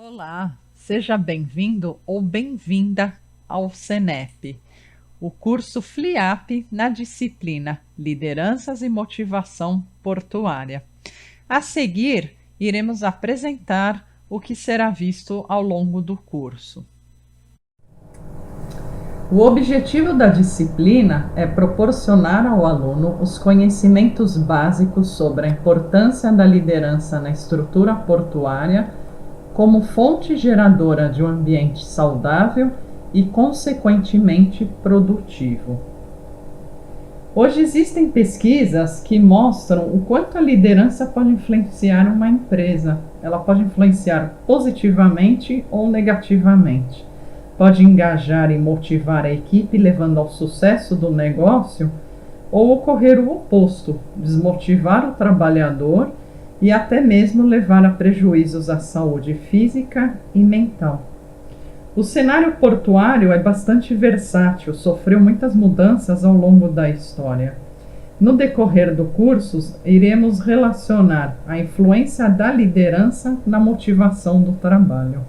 Olá, seja bem-vindo ou bem-vinda ao SENEP, o curso FLIAP na disciplina Lideranças e Motivação Portuária. A seguir, iremos apresentar o que será visto ao longo do curso. O objetivo da disciplina é proporcionar ao aluno os conhecimentos básicos sobre a importância da liderança na estrutura portuária como fonte geradora de um ambiente saudável e, consequentemente, produtivo. Hoje existem pesquisas que mostram o quanto a liderança pode influenciar uma empresa. Ela pode influenciar positivamente ou negativamente. Pode engajar e motivar a equipe, levando ao sucesso do negócio, ou ocorrer o oposto, desmotivar o trabalhador e até mesmo levar a prejuízos à saúde física e mental. O cenário portuário é bastante versátil, sofreu muitas mudanças ao longo da história. No decorrer do curso, iremos relacionar a influência da liderança na motivação do trabalho.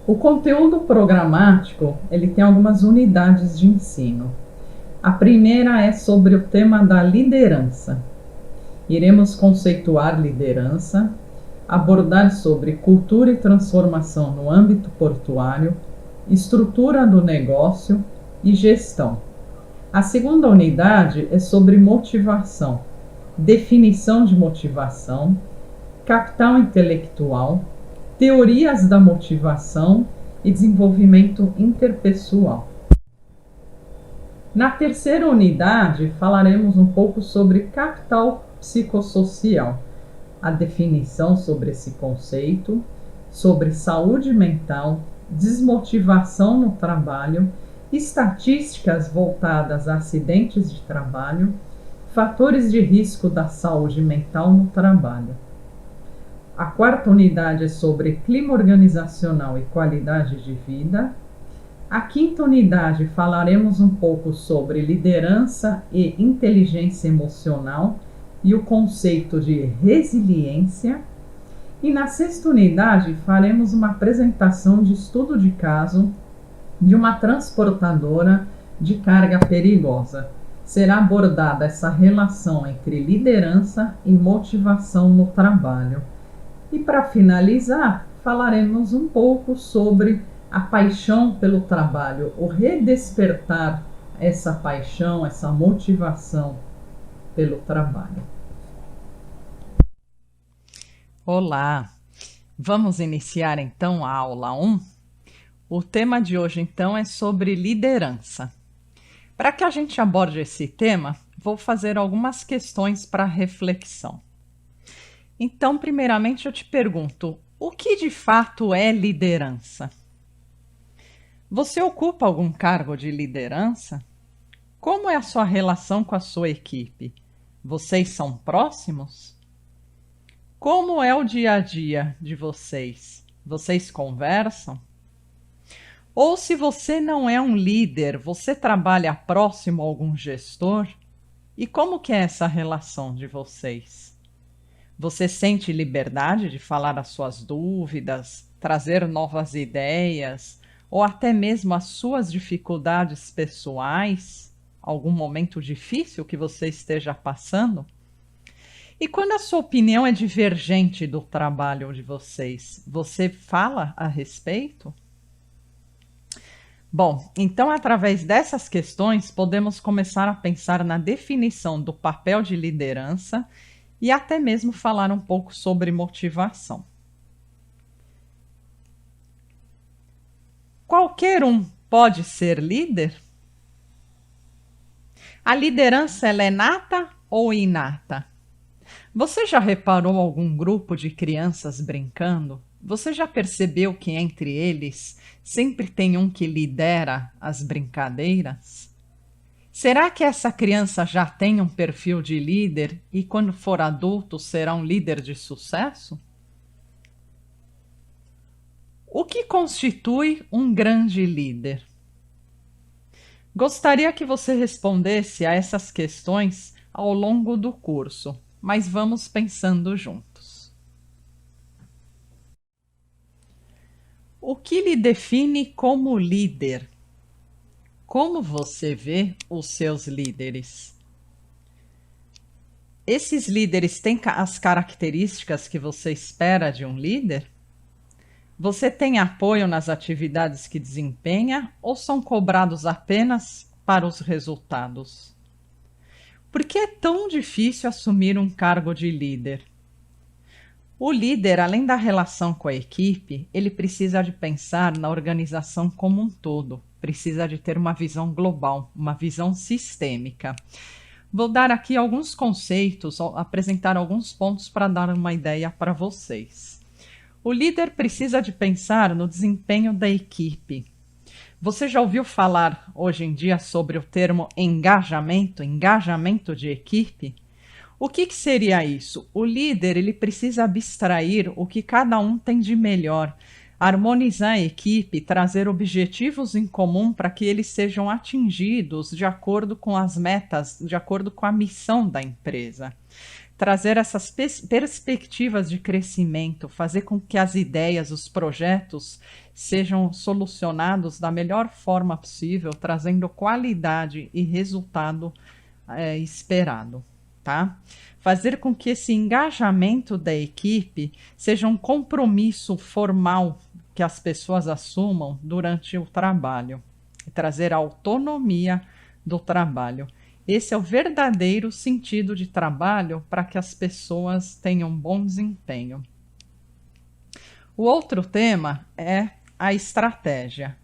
O conteúdo programático, ele tem algumas unidades de ensino. A primeira é sobre o tema da liderança. Iremos conceituar liderança, abordar sobre cultura e transformação no âmbito portuário, estrutura do negócio e gestão. A segunda unidade é sobre motivação, definição de motivação, capital intelectual, teorias da motivação e desenvolvimento interpessoal. Na terceira unidade, falaremos um pouco sobre capital psicossocial, a definição sobre esse conceito, sobre saúde mental, desmotivação no trabalho, estatísticas voltadas a acidentes de trabalho, fatores de risco da saúde mental no trabalho. A quarta unidade é sobre clima organizacional e qualidade de vida. A quinta unidade falaremos um pouco sobre liderança e inteligência emocional e o conceito de resiliência. E na sexta unidade faremos uma apresentação de estudo de caso de uma transportadora de carga perigosa. Será abordada essa relação entre liderança e motivação no trabalho. E para finalizar, falaremos um pouco sobre a paixão pelo trabalho, o redespertar essa paixão, essa motivação pelo trabalho. Olá, vamos iniciar então a aula 1. O tema de hoje então é sobre liderança. Para que a gente aborde esse tema, vou fazer algumas questões para reflexão. Então, primeiramente eu te pergunto, o que de fato é liderança? Você ocupa algum cargo de liderança? Como é a sua relação com a sua equipe? Vocês são próximos? Como é o dia a dia de vocês? Vocês conversam? Ou se você não é um líder, você trabalha próximo a algum gestor? E como que é essa relação de vocês? Você sente liberdade de falar as suas dúvidas, trazer novas ideias, ou até mesmo as suas dificuldades pessoais? Algum momento difícil que você esteja passando? E quando a sua opinião é divergente do trabalho de vocês, você fala a respeito? Bom, então através dessas questões podemos começar a pensar na definição do papel de liderança e até mesmo falar um pouco sobre motivação. Qualquer um pode ser líder? A liderança ela é nata ou inata? Você já reparou algum grupo de crianças brincando? Você já percebeu que entre eles sempre tem um que lidera as brincadeiras? Será que essa criança já tem um perfil de líder e quando for adulto será um líder de sucesso? O que constitui um grande líder? Gostaria que você respondesse a essas questões ao longo do curso, mas vamos pensando juntos. O que lhe define como líder? Como você vê os seus líderes? Esses líderes têm as características que você espera de um líder? Você tem apoio nas atividades que desempenha ou são cobrados apenas para os resultados? Por que é tão difícil assumir um cargo de líder? O líder, além da relação com a equipe, ele precisa de pensar na organização como um todo, precisa de ter uma visão global, uma visão sistêmica. Vou dar aqui alguns conceitos, apresentar alguns pontos para dar uma ideia para vocês. O líder precisa de pensar no desempenho da equipe. Você já ouviu falar hoje em dia sobre o termo engajamento, engajamento de equipe? O que seria isso? O líder ele precisa abstrair o que cada um tem de melhor, harmonizar a equipe, trazer objetivos em comum para que eles sejam atingidos de acordo com as metas, de acordo com a missão da empresa. Trazer essas perspectivas de crescimento, fazer com que as ideias, os projetos sejam solucionados da melhor forma possível, trazendo qualidade e resultado esperado. Tá? Fazer com que esse engajamento da equipe seja um compromisso formal que as pessoas assumam durante o trabalho. Trazer autonomia do trabalho. Esse é o verdadeiro sentido de trabalho para que as pessoas tenham bom desempenho. O outro tema é a estratégia.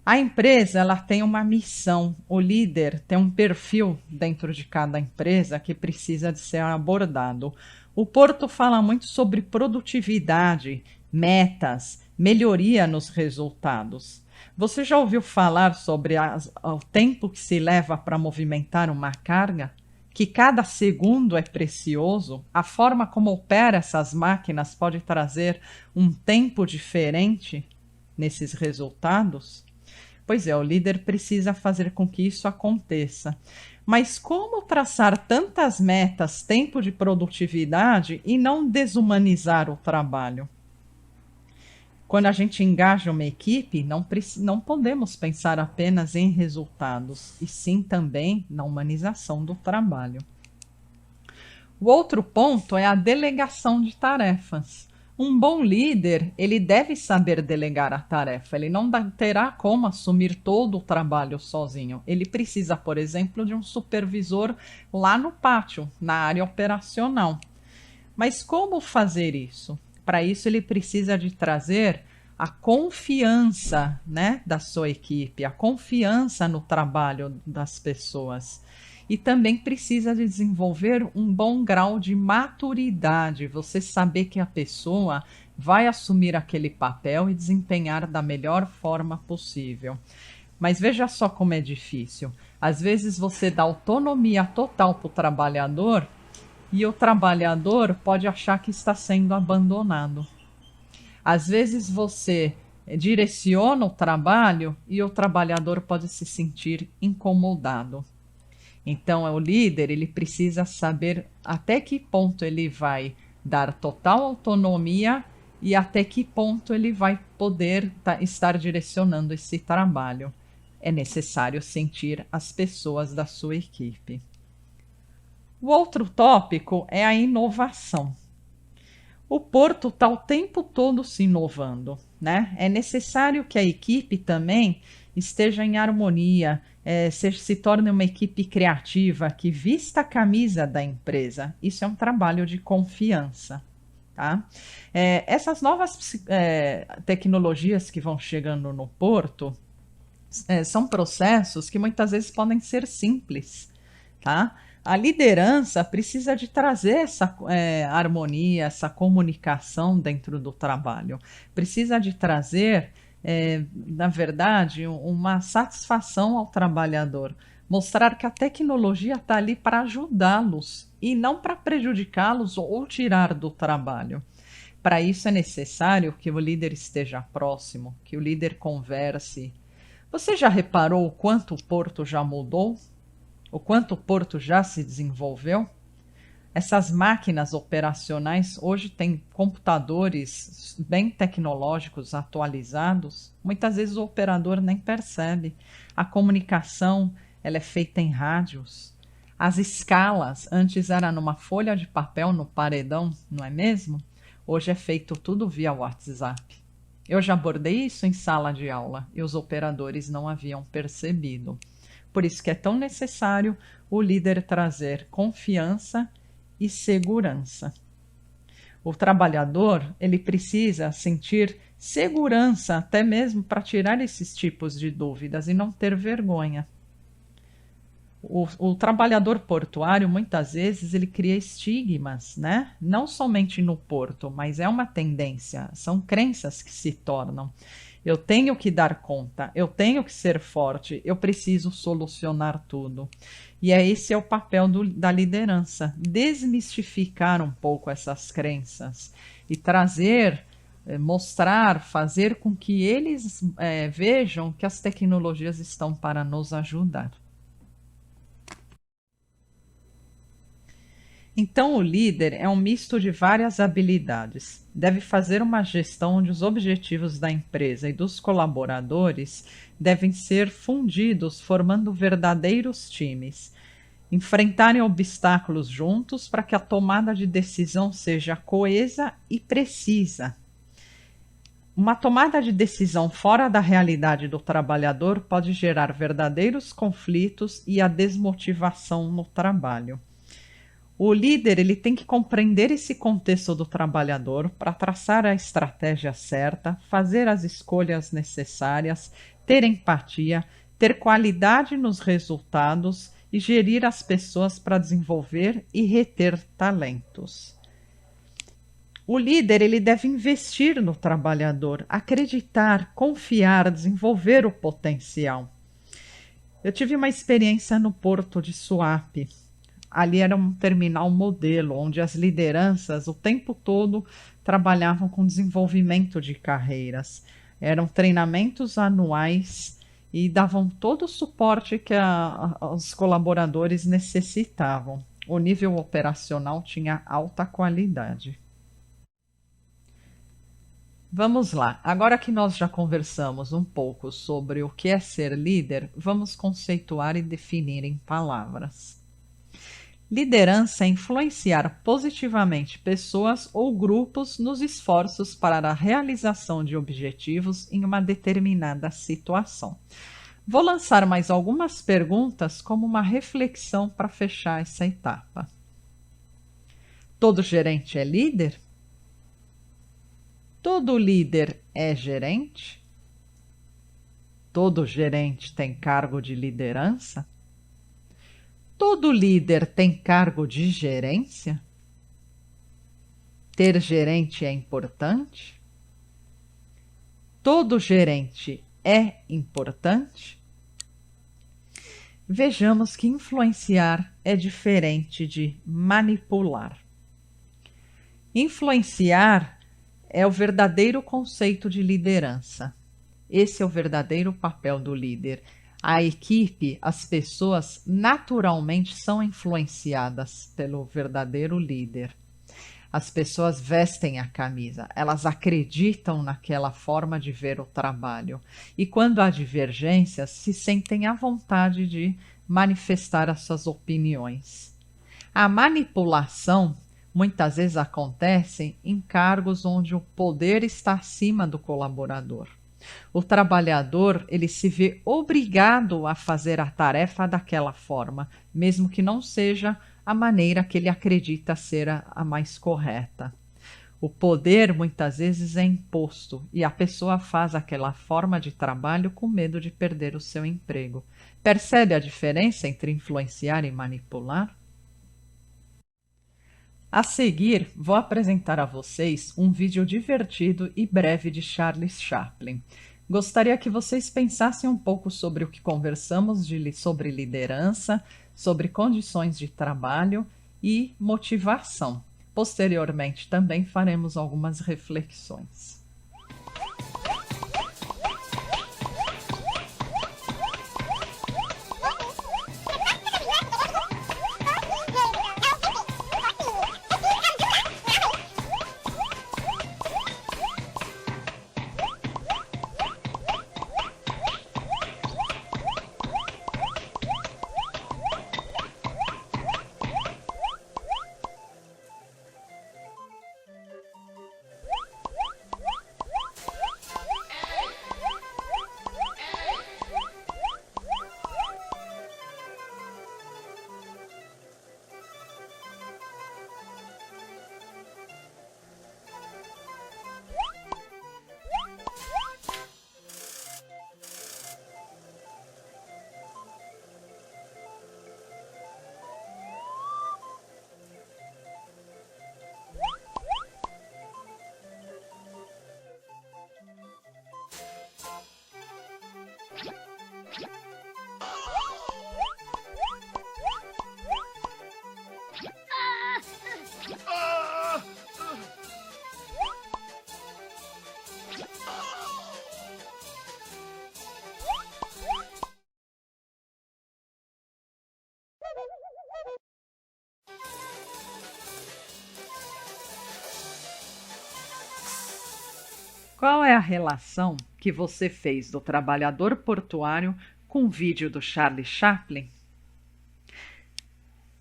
A empresa ela tem uma missão, o líder tem um perfil dentro de cada empresa que precisa de ser abordado. O Porto fala muito sobre produtividade, metas, melhoria nos resultados. Você já ouviu falar sobre o tempo que se leva para movimentar uma carga? Que cada segundo é precioso? A forma como opera essas máquinas pode trazer um tempo diferente nesses resultados? Pois é, o líder precisa fazer com que isso aconteça. Mas como traçar tantas metas, tempo de produtividade e não desumanizar o trabalho? Quando a gente engaja uma equipe, não podemos pensar apenas em resultados, e sim também na humanização do trabalho. O outro ponto é a delegação de tarefas. Um bom líder, ele deve saber delegar a tarefa, ele não terá como assumir todo o trabalho sozinho. Ele precisa, por exemplo, de um supervisor lá no pátio, na área operacional. Mas como fazer isso? Para isso, ele precisa de trazer a confiança, né, da sua equipe, a confiança no trabalho das pessoas. E também precisa de desenvolver um bom grau de maturidade, você saber que a pessoa vai assumir aquele papel e desempenhar da melhor forma possível. Mas veja só como é difícil. Às vezes você dá autonomia total para o trabalhador e o trabalhador pode achar que está sendo abandonado. Às vezes você direciona o trabalho e o trabalhador pode se sentir incomodado. Então, o líder ele precisa saber até que ponto ele vai dar total autonomia e até que ponto ele vai poder estar direcionando esse trabalho. É necessário sentir as pessoas da sua equipe. O outro tópico é a inovação. O Porto está o tempo todo se inovando, né? É necessário que a equipe também esteja em harmonia, se torne uma equipe criativa, que vista a camisa da empresa. Isso é um trabalho de confiança. Tá? Essas novas tecnologias que vão chegando no Porto são processos que muitas vezes podem ser simples. Tá? A liderança precisa de trazer essa harmonia, essa comunicação dentro do trabalho. Precisa de trazer, na verdade, uma satisfação ao trabalhador. Mostrar que a tecnologia está ali para ajudá-los e não para prejudicá-los ou tirar do trabalho. Para isso é necessário que o líder esteja próximo, que o líder converse. Você já reparou o quanto o Porto já mudou? O quanto o Porto já se desenvolveu? Essas máquinas operacionais hoje têm computadores bem tecnológicos, atualizados. Muitas vezes o operador nem percebe. A comunicação, ela é feita em rádios. As escalas, antes era numa folha de papel no paredão, não é mesmo? Hoje é feito tudo via WhatsApp. Eu já abordei isso em sala de aula e os operadores não haviam percebido. Por isso que é tão necessário o líder trazer confiança e segurança. O trabalhador, ele precisa sentir segurança até mesmo para tirar esses tipos de dúvidas e não ter vergonha. O trabalhador portuário, muitas vezes, ele cria estigmas, né? Não somente no porto, mas é uma tendência, são crenças que se tornam. Eu tenho que dar conta, eu tenho que ser forte, eu preciso solucionar tudo. E esse é o papel da liderança, desmistificar um pouco essas crenças e trazer, mostrar, fazer com que eles vejam que as tecnologias estão para nos ajudar. Então, o líder é um misto de várias habilidades. Deve fazer uma gestão onde os objetivos da empresa e dos colaboradores devem ser fundidos, formando verdadeiros times. Enfrentarem obstáculos juntos para que a tomada de decisão seja coesa e precisa. Uma tomada de decisão fora da realidade do trabalhador pode gerar verdadeiros conflitos e a desmotivação no trabalho. O líder, ele tem que compreender esse contexto do trabalhador para traçar a estratégia certa, fazer as escolhas necessárias, ter empatia, ter qualidade nos resultados e gerir as pessoas para desenvolver e reter talentos. O líder, ele deve investir no trabalhador, acreditar, confiar, desenvolver o potencial. Eu tive uma experiência no porto de Suape. Ali era um terminal modelo, onde as lideranças o tempo todo trabalhavam com desenvolvimento de carreiras. Eram treinamentos anuais e davam todo o suporte que os colaboradores necessitavam. O nível operacional tinha alta qualidade. Vamos lá, agora que nós já conversamos um pouco sobre o que é ser líder, vamos conceituar e definir em palavras. Liderança é influenciar positivamente pessoas ou grupos nos esforços para a realização de objetivos em uma determinada situação. Vou lançar mais algumas perguntas como uma reflexão para fechar essa etapa. Todo gerente é líder? Todo líder é gerente? Todo gerente tem cargo de liderança? Todo líder tem cargo de gerência? Ter gerente é importante? Todo gerente é importante? Vejamos que influenciar é diferente de manipular. Influenciar é o verdadeiro conceito de liderança. Esse é o verdadeiro papel do líder. A equipe, as pessoas naturalmente são influenciadas pelo verdadeiro líder. As pessoas vestem a camisa, elas acreditam naquela forma de ver o trabalho. E quando há divergências, se sentem à vontade de manifestar as suas opiniões. A manipulação muitas vezes acontece em cargos onde o poder está acima do colaborador. O trabalhador, ele se vê obrigado a fazer a tarefa daquela forma, mesmo que não seja a maneira que ele acredita ser a mais correta. O poder muitas vezes é imposto e a pessoa faz aquela forma de trabalho com medo de perder o seu emprego. Percebe a diferença entre influenciar e manipular? A seguir, vou apresentar a vocês um vídeo divertido e breve de Charles Chaplin. Gostaria que vocês pensassem um pouco sobre o que conversamos sobre liderança, sobre condições de trabalho e motivação. Posteriormente, também faremos algumas reflexões. Qual é a relação que você fez do trabalhador portuário com o vídeo do Charlie Chaplin?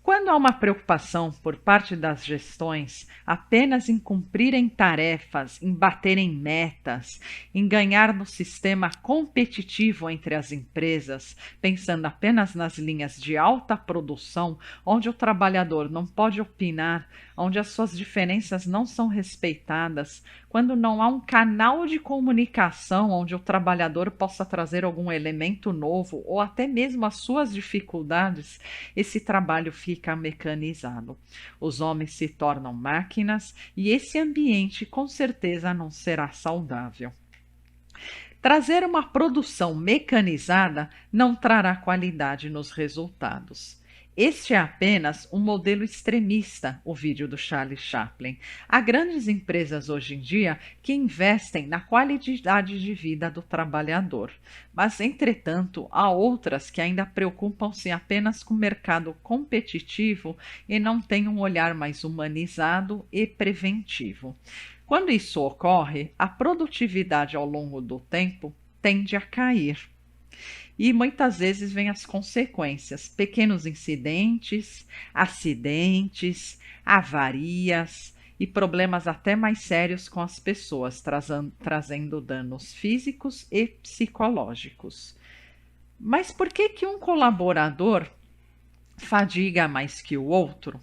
Quando há uma preocupação por parte das gestões apenas em cumprirem tarefas, em baterem metas, em ganhar no sistema competitivo entre as empresas, pensando apenas nas linhas de alta produção, onde o trabalhador não pode opinar, onde as suas diferenças não são respeitadas, quando não há um canal de comunicação onde o trabalhador possa trazer algum elemento novo ou até mesmo as suas dificuldades, esse trabalho fica mecanizado. Os homens se tornam máquinas e esse ambiente com certeza não será saudável. Trazer uma produção mecanizada não trará qualidade nos resultados. Este é apenas um modelo extremista, o vídeo do Charlie Chaplin. Há grandes empresas hoje em dia que investem na qualidade de vida do trabalhador, mas, entretanto, há outras que ainda preocupam-se apenas com o mercado competitivo e não têm um olhar mais humanizado e preventivo. Quando isso ocorre, a produtividade ao longo do tempo tende a cair. E muitas vezes vêm as consequências, pequenos incidentes, acidentes, avarias e problemas até mais sérios com as pessoas, trazendo danos físicos e psicológicos. Mas por que um colaborador fadiga mais que o outro?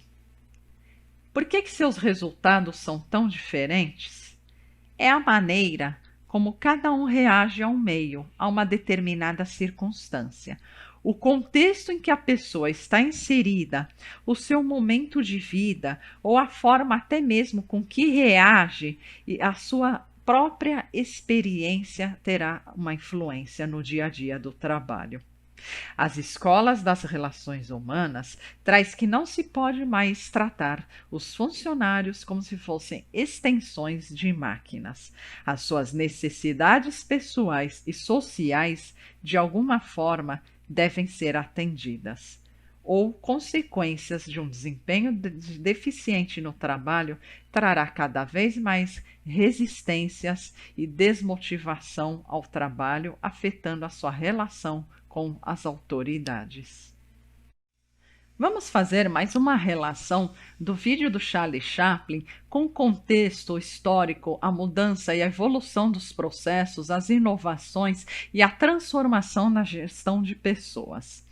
Por que seus resultados são tão diferentes? É a maneira como cada um reage ao meio, a uma determinada circunstância. O contexto em que a pessoa está inserida, o seu momento de vida, ou a forma até mesmo com que reage, e a sua própria experiência terá uma influência no dia a dia do trabalho. As escolas das relações humanas traz que não se pode mais tratar os funcionários como se fossem extensões de máquinas. As suas necessidades pessoais e sociais, de alguma forma, devem ser atendidas. Ou consequências de um desempenho deficiente no trabalho trará cada vez mais resistências e desmotivação ao trabalho, afetando a sua relação com as autoridades. Vamos fazer mais uma relação do vídeo do Charlie Chaplin com o contexto histórico, a mudança e a evolução dos processos, as inovações e a transformação na gestão de pessoas.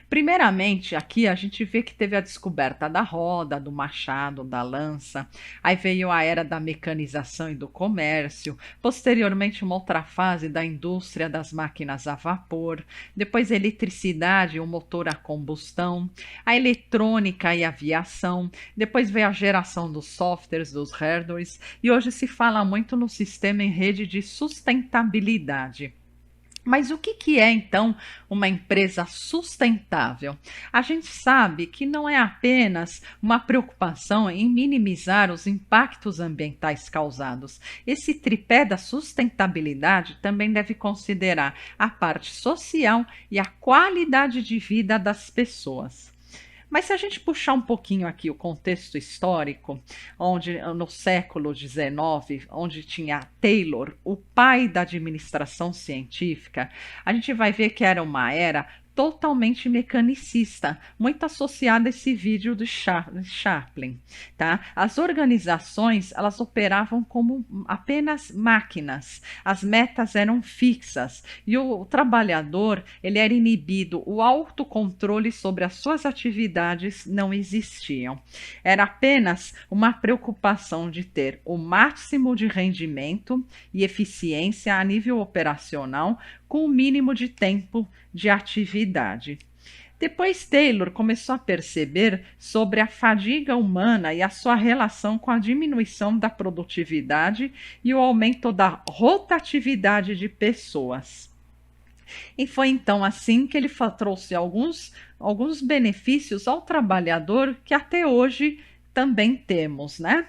Primeiramente, aqui a gente vê que teve a descoberta da roda, do machado, da lança, aí veio a era da mecanização e do comércio, posteriormente uma outra fase da indústria das máquinas a vapor, depois a eletricidade e o motor a combustão, a eletrônica e a aviação, depois veio a geração dos softwares, dos hardwares, e hoje se fala muito no sistema em rede de sustentabilidade. Mas o que é, então, uma empresa sustentável? A gente sabe que não é apenas uma preocupação em minimizar os impactos ambientais causados. Esse tripé da sustentabilidade também deve considerar a parte social e a qualidade de vida das pessoas. Mas se a gente puxar um pouquinho aqui o contexto histórico, onde no século XIX, onde tinha Taylor, o pai da administração científica, a gente vai ver que era uma era totalmente mecanicista, muito associada a esse vídeo do Chaplin, tá? As organizações, elas operavam como apenas máquinas, as metas eram fixas e o trabalhador, ele era inibido, o autocontrole sobre as suas atividades não existiam. Era apenas uma preocupação de ter o máximo de rendimento e eficiência a nível operacional, com o mínimo de tempo de atividade. Depois Taylor começou a perceber sobre a fadiga humana e a sua relação com a diminuição da produtividade e o aumento da rotatividade de pessoas. E foi então assim que ele trouxe alguns benefícios ao trabalhador que até hoje também temos, né?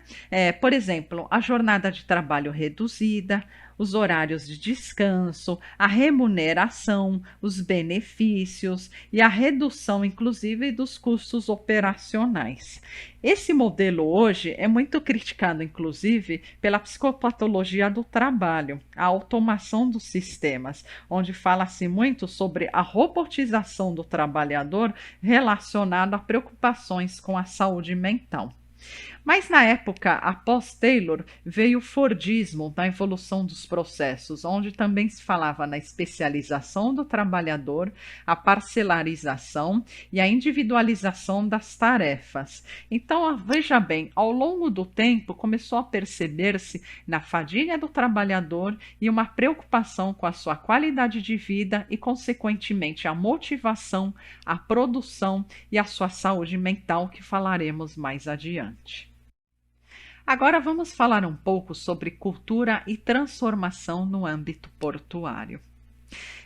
Por exemplo, a jornada de trabalho reduzida, os horários de descanso, a remuneração, os benefícios e a redução, inclusive, dos custos operacionais. Esse modelo hoje é muito criticado, inclusive, pela psicopatologia do trabalho, a automação dos sistemas, onde fala-se muito sobre a robotização do trabalhador relacionado a preocupações com a saúde mental. Mas na época após Taylor veio o Fordismo na evolução dos processos, onde também se falava na especialização do trabalhador, a parcelarização e a individualização das tarefas. Então, veja bem, ao longo do tempo começou a perceber-se na fadiga do trabalhador e uma preocupação com a sua qualidade de vida e, consequentemente, a motivação, a produção e a sua saúde mental, que falaremos mais adiante. Agora vamos falar um pouco sobre cultura e transformação no âmbito portuário.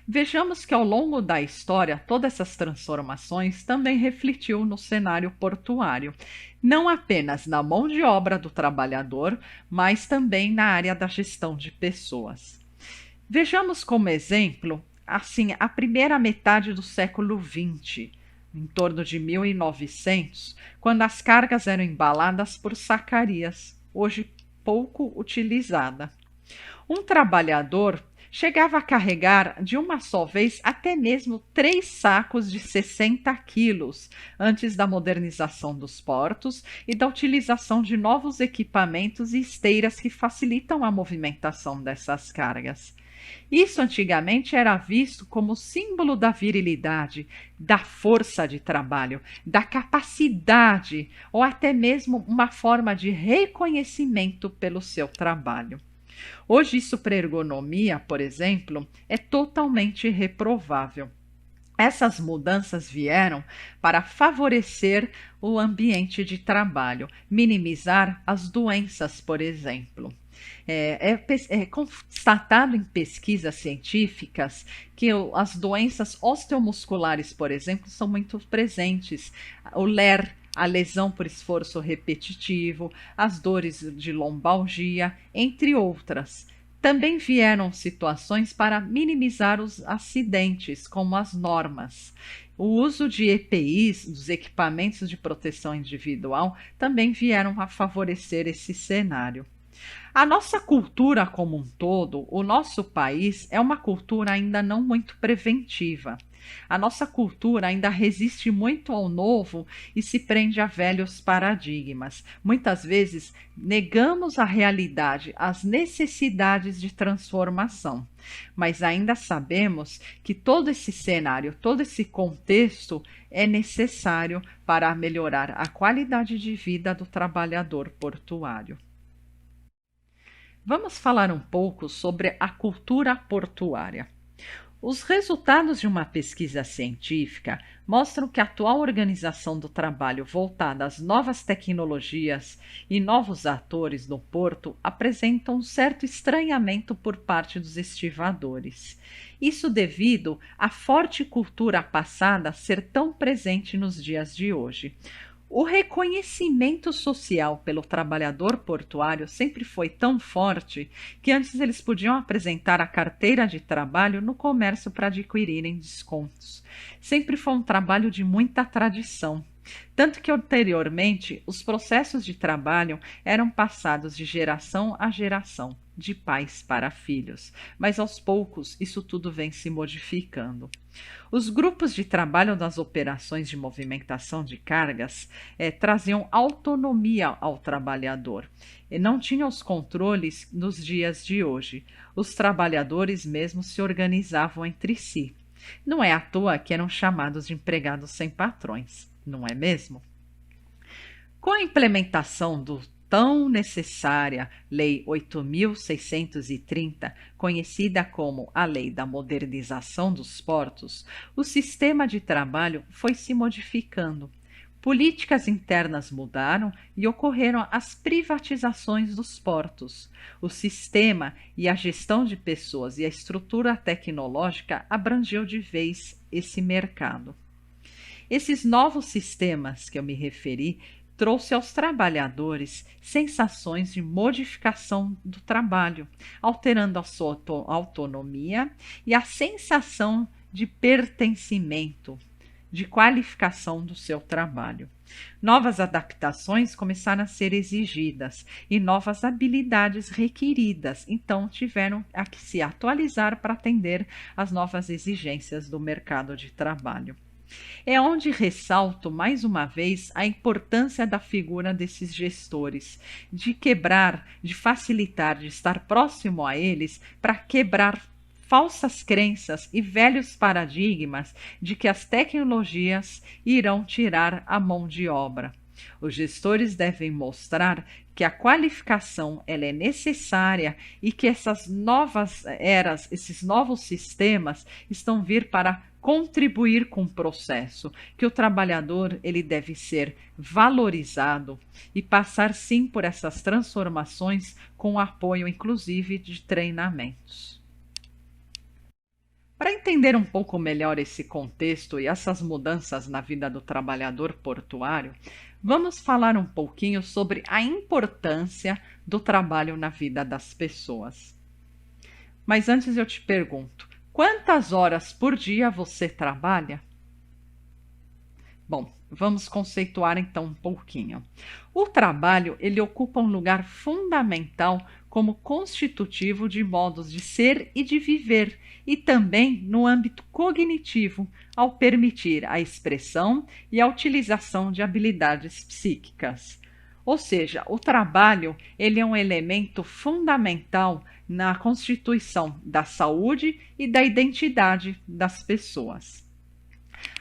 Vejamos que ao longo da história, todas essas transformações também refletiu no cenário portuário, não apenas na mão de obra do trabalhador, mas também na área da gestão de pessoas. Vejamos como exemplo, assim, a primeira metade do século XX, em torno de 1900, quando as cargas eram embaladas por sacarias, hoje pouco utilizada. Um trabalhador chegava a carregar de uma só vez até mesmo 3 sacos de 60 quilos, antes da modernização dos portos e da utilização de novos equipamentos e esteiras que facilitam a movimentação dessas cargas. Isso antigamente era visto como símbolo da virilidade, da força de trabalho, da capacidade ou até mesmo uma forma de reconhecimento pelo seu trabalho. Hoje, isso para ergonomia, por exemplo, é totalmente reprovável. Essas mudanças vieram para favorecer o ambiente de trabalho, minimizar as doenças, por exemplo. É constatado em pesquisas científicas que as doenças osteomusculares, por exemplo, são muito presentes. O LER, a lesão por esforço repetitivo, as dores de lombalgia, entre outras. Também vieram situações para minimizar os acidentes, como as normas. O uso de EPIs, dos equipamentos de proteção individual, também vieram a favorecer esse cenário. A nossa cultura como um todo, o nosso país, é uma cultura ainda não muito preventiva. A nossa cultura ainda resiste muito ao novo e se prende a velhos paradigmas. Muitas vezes negamos a realidade, as necessidades de transformação, mas ainda sabemos que todo esse cenário, todo esse contexto é necessário para melhorar a qualidade de vida do trabalhador portuário. Vamos falar um pouco sobre a cultura portuária. Os resultados de uma pesquisa científica mostram que a atual organização do trabalho voltada às novas tecnologias e novos atores no porto apresentam um certo estranhamento por parte dos estivadores. Isso devido à forte cultura passada ser tão presente nos dias de hoje. O reconhecimento social pelo trabalhador portuário sempre foi tão forte que antes eles podiam apresentar a carteira de trabalho no comércio para adquirirem descontos. Sempre foi um trabalho de muita tradição. Tanto que anteriormente os processos de trabalho eram passados de geração a geração, de pais para filhos, mas aos poucos isso tudo vem se modificando. Os grupos de trabalho das operações de movimentação de cargas traziam autonomia ao trabalhador e não tinham os controles nos dias de hoje. Os trabalhadores mesmo se organizavam entre si. Não é à toa que eram chamados de empregados sem patrões, não é mesmo? Com a implementação do tão necessária Lei 8.630, conhecida como a Lei da Modernização dos Portos, o sistema de trabalho foi se modificando. Políticas internas mudaram e ocorreram as privatizações dos portos. O sistema e a gestão de pessoas e a estrutura tecnológica abrangeu de vez esse mercado. Esses novos sistemas que eu me referi trouxe aos trabalhadores sensações de modificação do trabalho, alterando a sua autonomia e a sensação de pertencimento, de qualificação do seu trabalho. Novas adaptações começaram a ser exigidas e novas habilidades requeridas, então tiveram a que se atualizar para atender às novas exigências do mercado de trabalho. É onde ressalto mais uma vez a importância da figura desses gestores, de quebrar, de facilitar, de estar próximo a eles para quebrar falsas crenças e velhos paradigmas de que as tecnologias irão tirar a mão de obra. Os gestores devem mostrar que a qualificação ela é necessária e que essas novas eras, esses novos sistemas estão vir para contribuir com o processo, que o trabalhador ele deve ser valorizado e passar sim por essas transformações com o apoio inclusive de treinamentos. Para entender um pouco melhor esse contexto e essas mudanças na vida do trabalhador portuário, vamos falar um pouquinho sobre a importância do trabalho na vida das pessoas. Mas antes eu te pergunto, quantas horas por dia você trabalha? Bom, vamos conceituar então um pouquinho. O trabalho, ele ocupa um lugar fundamental como constitutivo de modos de ser e de viver, e também no âmbito cognitivo, ao permitir a expressão e a utilização de habilidades psíquicas. Ou seja, o trabalho, ele é um elemento fundamental na constituição da saúde e da identidade das pessoas.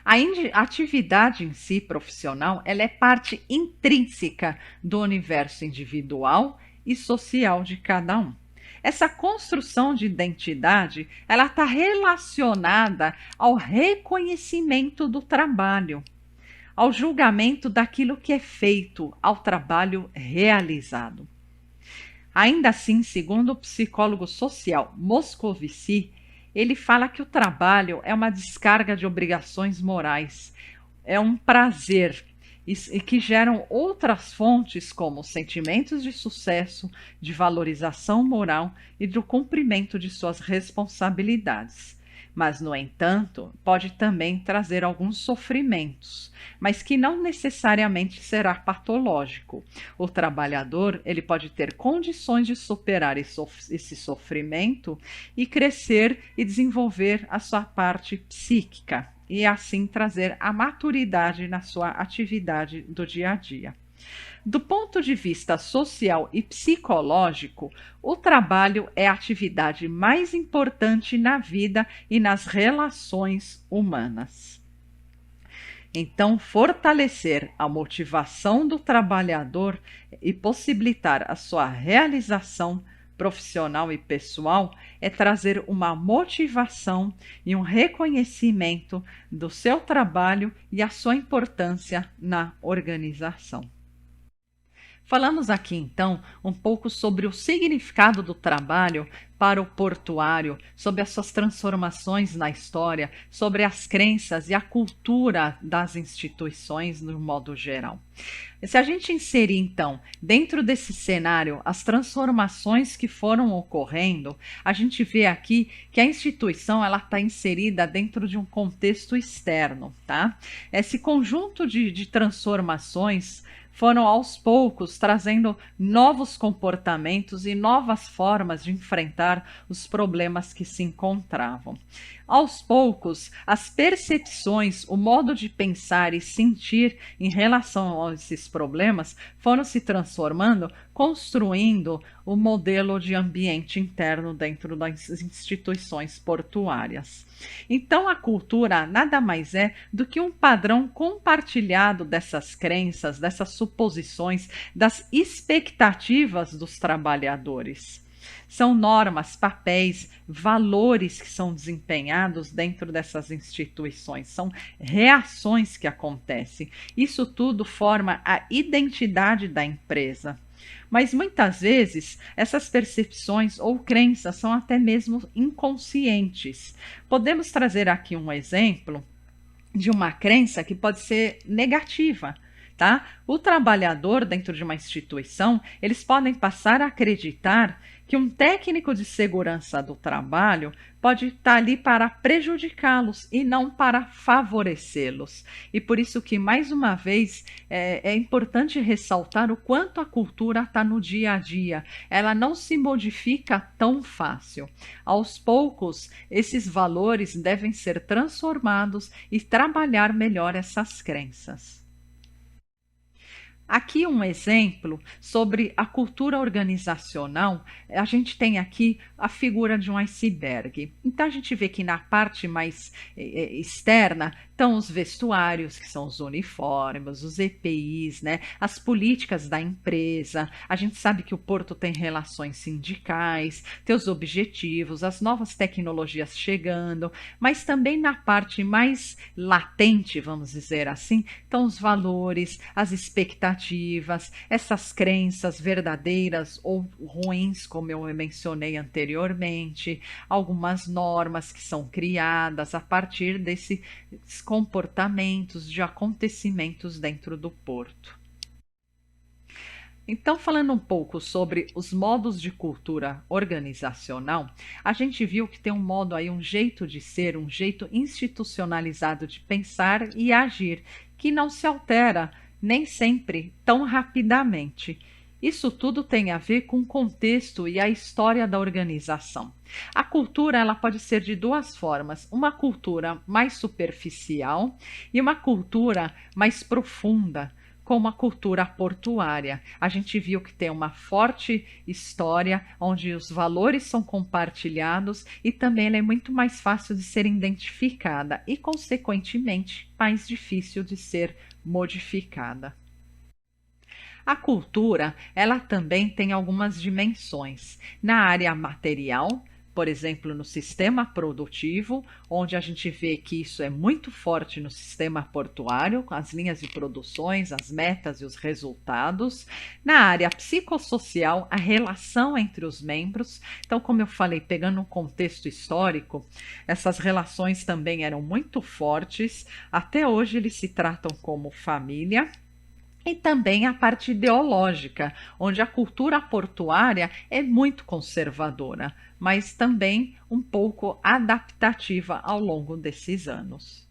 A atividade em si profissional, ela é parte intrínseca do universo individual e social de cada um. Essa construção de identidade, ela está relacionada ao reconhecimento do trabalho, ao julgamento daquilo que é feito, ao trabalho realizado. Ainda assim, segundo o psicólogo social Moscovici, ele fala que o trabalho é uma descarga de obrigações morais, é um prazer e que geram outras fontes como sentimentos de sucesso, de valorização moral e do cumprimento de suas responsabilidades. Mas, no entanto, pode também trazer alguns sofrimentos, mas que não necessariamente será patológico. O trabalhador ele pode ter condições de superar esse sofrimento e crescer e desenvolver a sua parte psíquica e assim trazer a maturidade na sua atividade do dia a dia. Do ponto de vista social e psicológico, o trabalho é a atividade mais importante na vida e nas relações humanas. Então, fortalecer a motivação do trabalhador e possibilitar a sua realização profissional e pessoal é trazer uma motivação e um reconhecimento do seu trabalho e a sua importância na organização. Falamos aqui então um pouco sobre o significado do trabalho para o portuário, sobre as suas transformações na história, sobre as crenças e a cultura das instituições no modo geral. Se a gente inserir então dentro desse cenário as transformações que foram ocorrendo, a gente vê aqui que a instituição ela está inserida dentro de um contexto externo, tá? Esse conjunto de transformações foram aos poucos trazendo novos comportamentos e novas formas de enfrentar os problemas que se encontravam. Aos poucos, as percepções, o modo de pensar e sentir em relação a esses problemas foram se transformando, construindo o modelo de ambiente interno dentro das instituições portuárias. Então, a cultura nada mais é do que um padrão compartilhado dessas crenças, dessas suposições, das expectativas dos trabalhadores. São normas, papéis, valores que são desempenhados dentro dessas instituições, são reações que acontecem. Isso tudo forma a identidade da empresa. Mas muitas vezes essas percepções ou crenças são até mesmo inconscientes. Podemos trazer aqui um exemplo de uma crença que pode ser negativa, tá? O trabalhador dentro de uma instituição, eles podem passar a acreditar que um técnico de segurança do trabalho pode estar ali para prejudicá-los e não para favorecê-los. E por isso que, mais uma vez, é importante ressaltar o quanto a cultura está no dia a dia. Ela não se modifica tão fácil. Aos poucos, esses valores devem ser transformados e trabalhar melhor essas crenças. Aqui um exemplo sobre a cultura organizacional. A gente tem aqui a figura de um iceberg. Então a gente vê que na parte mais externa estão os vestuários, que são os uniformes, os EPIs, né? As políticas da empresa. A gente sabe que o porto tem relações sindicais, tem os objetivos, as novas tecnologias chegando, mas também na parte mais latente, vamos dizer assim, estão os valores, as expectativas, essas crenças verdadeiras ou ruins, como eu mencionei anteriormente, algumas normas que são criadas a partir desses comportamentos, de acontecimentos dentro do porto. Então, falando um pouco sobre os modos de cultura organizacional, a gente viu que tem um modo aí, um jeito de ser, um jeito institucionalizado de pensar e agir, que não se altera nem sempre tão rapidamente. Isso tudo tem a ver com o contexto e a história da organização. A cultura ela pode ser de duas formas: uma cultura mais superficial e uma cultura mais profunda, como a cultura portuária. A gente viu que tem uma forte história onde os valores são compartilhados e também ela é muito mais fácil de ser identificada e, consequentemente, mais difícil de ser modificada. A cultura, ela também tem algumas dimensões. Na área material, por exemplo, no sistema produtivo, onde a gente vê que isso é muito forte no sistema portuário, com as linhas de produções, as metas e os resultados. Na área psicossocial, a relação entre os membros. Então, como eu falei, pegando um contexto histórico, essas relações também eram muito fortes. Até hoje eles se tratam como família. E também a parte ideológica, onde a cultura portuária é muito conservadora, mas também um pouco adaptativa ao longo desses anos.